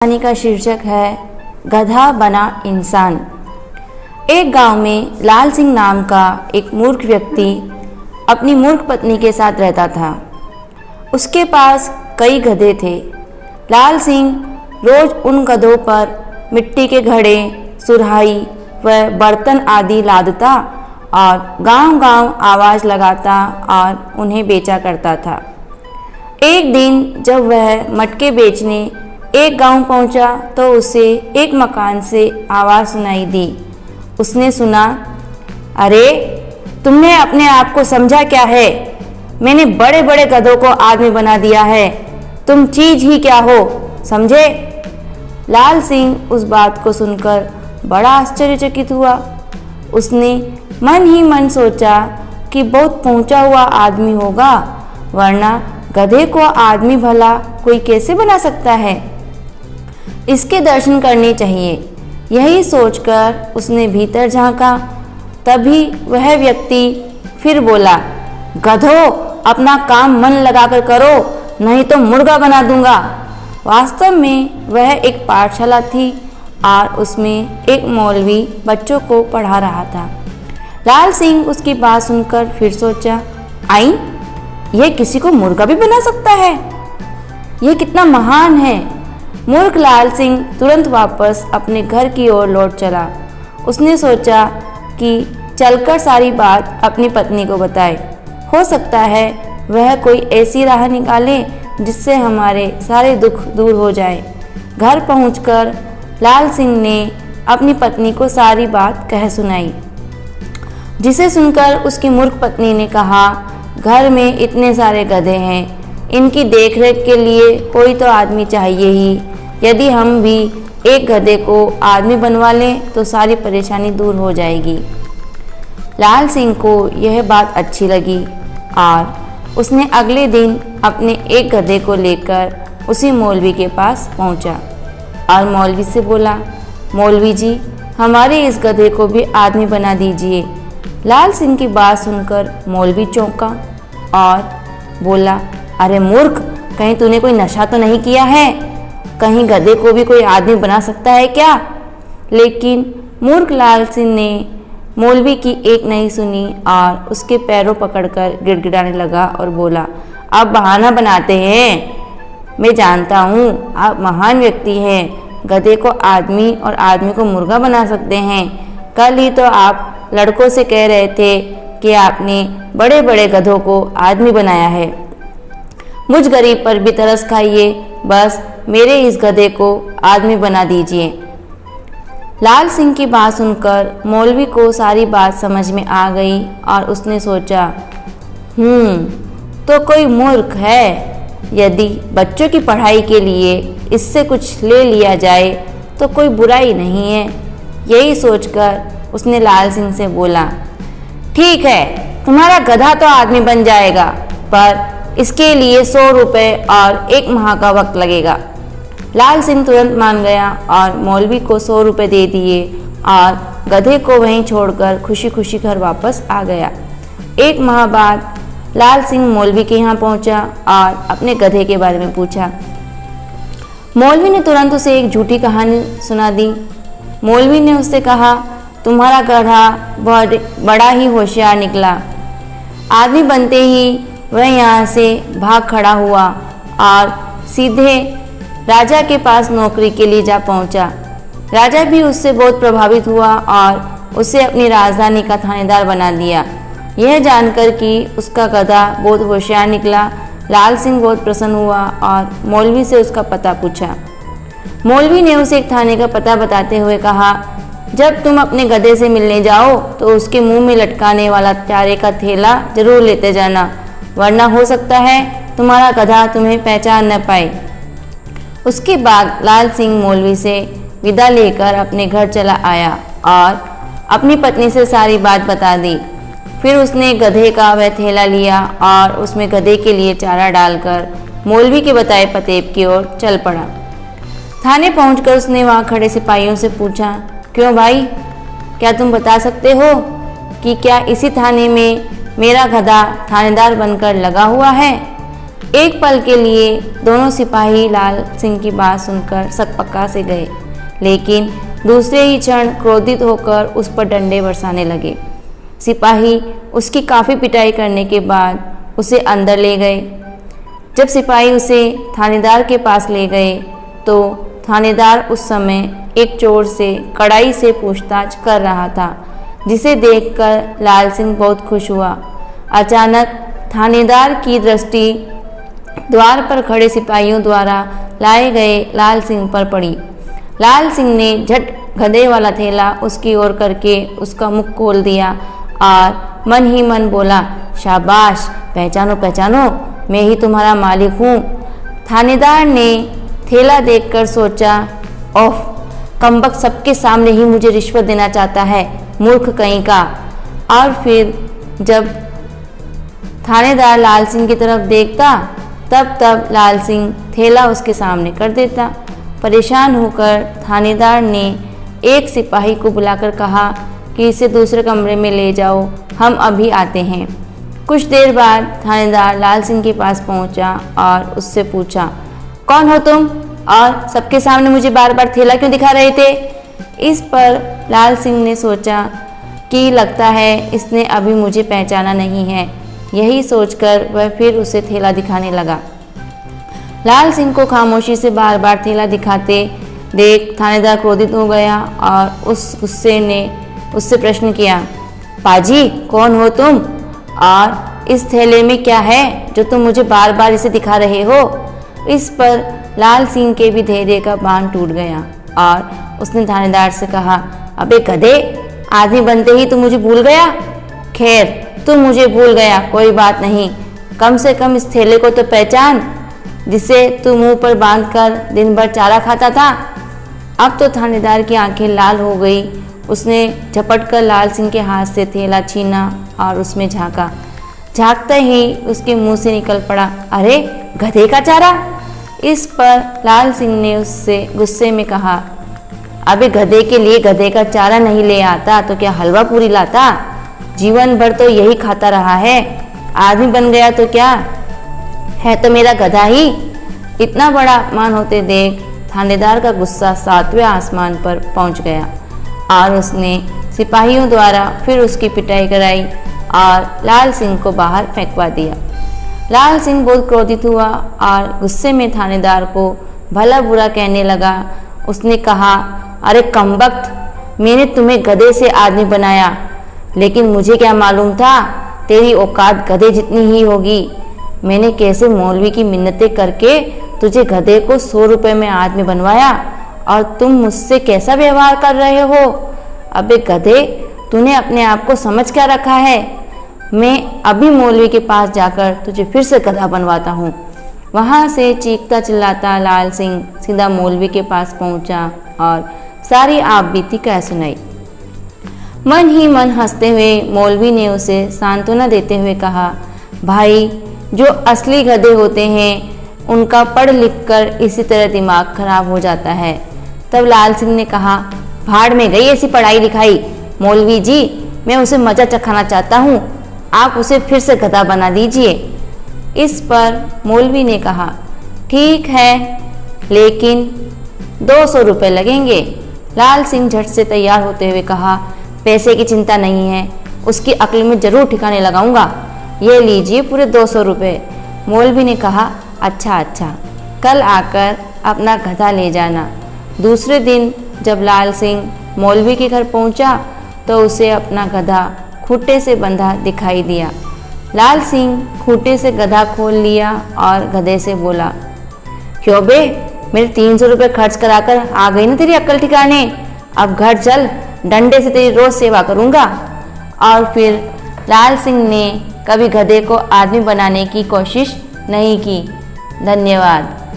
कहानी का शीर्षक है गधा बना इंसान। एक गांव में लाल सिंह नाम का एक मूर्ख व्यक्ति अपनी मूर्ख पत्नी के साथ रहता था। उसके पास कई गधे थे। लाल सिंह रोज उन गधों पर मिट्टी के घड़े, सुराही व बर्तन आदि लादता और गांव-गांव आवाज़ लगाता और उन्हें बेचा करता था। एक दिन जब वह मटके बेचने एक गांव पहुंचा तो उसे एक मकान से आवाज़ सुनाई दी। उसने सुना, अरे तुमने अपने आप को समझा क्या है? मैंने बड़े बड़े गधों को आदमी बना दिया है। तुम चीज ही क्या हो, समझे? लाल सिंह उस बात को सुनकर बड़ा आश्चर्यचकित हुआ। उसने मन ही मन सोचा कि बहुत पहुंचा हुआ आदमी होगा, वरना गधे को आदमी भला कोई कैसे बना सकता है? इसके दर्शन करने चाहिए। यही सोचकर उसने भीतर झांका। तभी वह व्यक्ति फिर बोला, गधों, अपना काम मन लगाकर करो, नहीं तो मुर्गा बना दूंगा। वास्तव में वह एक पाठशाला थी और उसमें एक मौलवी बच्चों को पढ़ा रहा था। लाल सिंह उसकी बात सुनकर फिर सोचा, आई, यह किसी को मुर्गा भी बना सकता है? यह कितना महान है। मूर्ख लाल सिंह तुरंत वापस अपने घर की ओर लौट चला। उसने सोचा कि चलकर सारी बात अपनी पत्नी को बताए। हो सकता है वह कोई ऐसी राह निकाले जिससे हमारे सारे दुख दूर हो जाए। घर पहुंचकर लाल सिंह ने अपनी पत्नी को सारी बात कह सुनाई, जिसे सुनकर उसकी मूर्ख पत्नी ने कहा, घर में इतने सारे गधे हैं, इनकी देखरेख के लिए कोई तो आदमी चाहिए ही। यदि हम भी एक गधे को आदमी बनवा लें तो सारी परेशानी दूर हो जाएगी। लाल सिंह को यह बात अच्छी लगी और उसने अगले दिन अपने एक गधे को लेकर उसी मौलवी के पास पहुंचा और मौलवी से बोला, मौलवी जी, हमारे इस गधे को भी आदमी बना दीजिए। लाल सिंह की बात सुनकर मौलवी चौंका और बोला, अरे मूर्ख, कहीं तूने कोई नशा तो नहीं किया है? कहीं गधे को भी कोई आदमी बना सकता है क्या? लेकिन मूर्ख लाल सिंह ने मौलवी की एक नहीं सुनी और उसके पैरों पकड़कर गिड़गिड़ाने लगा और बोला, आप बहाना बनाते हैं। मैं जानता हूँ आप महान व्यक्ति हैं। गधे को आदमी और आदमी को मुर्गा बना सकते हैं। कल ही तो आप लड़कों से कह रहे थे कि आपने बड़े बड़े गधों को आदमी बनाया है। मुझ गरीब पर भी तरस खाइए, बस मेरे इस गधे को आदमी बना दीजिए। लाल सिंह की बात सुनकर मौलवी को सारी बात समझ में आ गई और उसने सोचा, तो कोई मूर्ख है। यदि बच्चों की पढ़ाई के लिए इससे कुछ ले लिया जाए तो कोई बुराई नहीं है। यही सोचकर उसने लाल सिंह से बोला, ठीक है, तुम्हारा गधा तो आदमी बन जाएगा, पर इसके लिए 100 रुपये और 1 माह का वक्त लगेगा। लाल सिंह तुरंत मान गया और मौलवी को 100 रुपये दे दिए और गधे को वहीं छोड़कर खुशी खुशी घर वापस आ गया। 1 माह बाद लाल सिंह मौलवी के यहाँ पहुँचा और अपने गधे के बारे में पूछा। मौलवी ने तुरंत उसे एक झूठी कहानी सुना दी। मौलवी ने उससे कहा, तुम्हारा गधा बहुत बड़ा ही होशियार निकला। आदमी बनते ही वह यहाँ से भाग खड़ा हुआ और सीधे राजा के पास नौकरी के लिए जा पहुँचा। राजा भी उससे बहुत प्रभावित हुआ और उसे अपनी राजधानी का थानेदार बना दिया। यह जानकर कि उसका गधा बहुत होशियार निकला, लाल सिंह बहुत प्रसन्न हुआ और मौलवी से उसका पता पूछा। मौलवी ने उसे एक थाने का पता बताते हुए कहा, जब तुम अपने गधे से मिलने जाओ तो उसके मुंह में लटकाने वाला चारे का थैला जरूर लेते जाना, वरना हो सकता है तुम्हारा गधा तुम्हें पहचान न पाए। उसके बाद लाल सिंह मौलवी से विदा लेकर अपने घर चला आया और अपनी पत्नी से सारी बात बता दी। फिर उसने गधे का वह थैला लिया और उसमें गधे के लिए चारा डालकर मौलवी के बताए पते की ओर चल पड़ा। थाने पहुंचकर उसने वहां खड़े सिपाहियों से पूछा, क्यों भाई, क्या तुम बता सकते हो कि क्या इसी थाने में मेरा गधा थानेदार बनकर लगा हुआ है? एक पल के लिए दोनों सिपाही लाल सिंह की बात सुनकर सकपक्का से गए, लेकिन दूसरे ही क्षण क्रोधित होकर उस पर डंडे बरसाने लगे। सिपाही उसकी काफ़ी पिटाई करने के बाद उसे अंदर ले गए। जब सिपाही उसे थानेदार के पास ले गए तो थानेदार उस समय एक चोर से कड़ाई से पूछताछ कर रहा था, जिसे देखकर लाल सिंह बहुत खुश हुआ। अचानक थानेदार की दृष्टि द्वार पर खड़े सिपाहियों द्वारा लाए गए लाल सिंह पर पड़ी। लाल सिंह ने झट गधे वाला थैला उसकी ओर करके उसका मुख खोल दिया और मन ही मन बोला, शाबाश, पहचानो पहचानो, मैं ही तुम्हारा मालिक हूँ। थानेदार ने थैला देखकर सोचा, ओह, कमबख्त सबके सामने ही मुझे रिश्वत देना चाहता है, मूर्ख कहीं का। और फिर जब थानेदार लाल सिंह की तरफ देखता तब लाल सिंह थैला उसके सामने कर देता। परेशान होकर थानेदार ने एक सिपाही को बुलाकर कहा कि इसे दूसरे कमरे में ले जाओ, हम अभी आते हैं। कुछ देर बाद थानेदार लाल सिंह के पास पहुंचा और उससे पूछा, कौन हो तुम और सबके सामने मुझे बार बार थैला क्यों दिखा रहे थे? इस पर लाल सिंह ने सोचा कि लगता है इसने अभी मुझे पहचाना नहीं है। यही सोचकर वह फिर उसे थैला दिखाने लगा। लाल सिंह को खामोशी से बार बार थैला दिखाते देख थानेदार क्रोधित हो गया और उस गुस्से ने उससे प्रश्न किया, पाजी, कौन हो तुम और इस थैले में क्या है जो तुम मुझे बार बार इसे दिखा रहे हो? इस पर लाल सिंह के भी धैर्य का बांध टूट गया और उसने थानेदार से कहा, अबे गधे, आदमी बनते ही तू मुझे भूल गया? खैर, तू मुझे भूल गया, कोई बात नहीं, कम से कम इस थैले को तो पहचान जिसे तू मुंह पर बांधकर दिन भर चारा खाता था। अब तो थानेदार की आंखें लाल हो गई। उसने झपटकर लाल सिंह के हाथ से थैला छीना और उसमें झांका। झांकते ही उसके मुंह से निकल पड़ा, अरे गधे का चारा। इस पर लाल सिंह ने उससे गुस्से में कहा, अबे गधे के लिए गधे का चारा नहीं ले आता तो क्या हलवा पूरी लाता? जीवन भर तो यही खाता रहा है, आदमी बन गया तो क्या है, तो मेरा गधा ही। इतना बड़ा मान होते देख थानेदार का गुस्सा 7वें आसमान पर पहुंच गया और उसने सिपाहियों द्वारा फिर उसकी पिटाई कराई और लाल सिंह को बाहर फेंकवा दिया। लाल सिंह बहुत क्रोधित हुआ और गुस्से में थानेदार को भला बुरा कहने लगा। उसने कहा, अरे कमबख्त, मैंने तुम्हें गधे से आदमी बनाया, लेकिन मुझे क्या मालूम था तेरी औकात गधे जितनी ही होगी। मैंने कैसे मौलवी की मिन्नतें करके तुझे गधे को 100 रुपये में आदमी बनवाया और तुम मुझसे कैसा व्यवहार कर रहे हो? अबे गधे, तूने अपने आप को समझ क्या रखा है? मैं अभी मौलवी के पास जाकर तुझे फिर से गधा बनवाता हूँ। वहाँ से चीखता चिल्लाता लाल सिंह सीधा मौलवी के पास पहुँचा और सारी आप बीती कह सुनाई। मन ही मन हंसते हुए मौलवी ने उसे सांत्वना देते हुए कहा, भाई, जो असली गधे होते हैं उनका पढ़ लिख कर इसी तरह दिमाग खराब हो जाता है। तब लाल सिंह ने कहा, भाड़ में गई ऐसी पढ़ाई लिखाई। मौलवी जी, मैं उसे मजा चखाना चाहता हूँ, आप उसे फिर से गधा बना दीजिए। इस पर मौलवी ने कहा, ठीक है, लेकिन 200 रुपये लगेंगे। लाल सिंह झट से तैयार होते हुए कहा, पैसे की चिंता नहीं है, उसकी अक्ल में जरूर ठिकाने लगाऊंगा। ये लीजिए पूरे 200 रुपये। मौलवी ने कहा, अच्छा, कल आकर अपना गधा ले जाना। दूसरे दिन जब लाल सिंह मौलवी के घर पहुंचा तो उसे अपना गधा खूंटे से बंधा दिखाई दिया। लाल सिंह खूंटे से गधा खोल लिया और गधे से बोला, क्यों बे, मेरे 300 रुपये खर्च कराकर आ गई ना तेरी अक्ल ठिकाने? अब घर चल, डंडे से तेरी रोज सेवा करूँगा। और फिर लाल सिंह ने कभी गधे को आदमी बनाने की कोशिश नहीं की। धन्यवाद।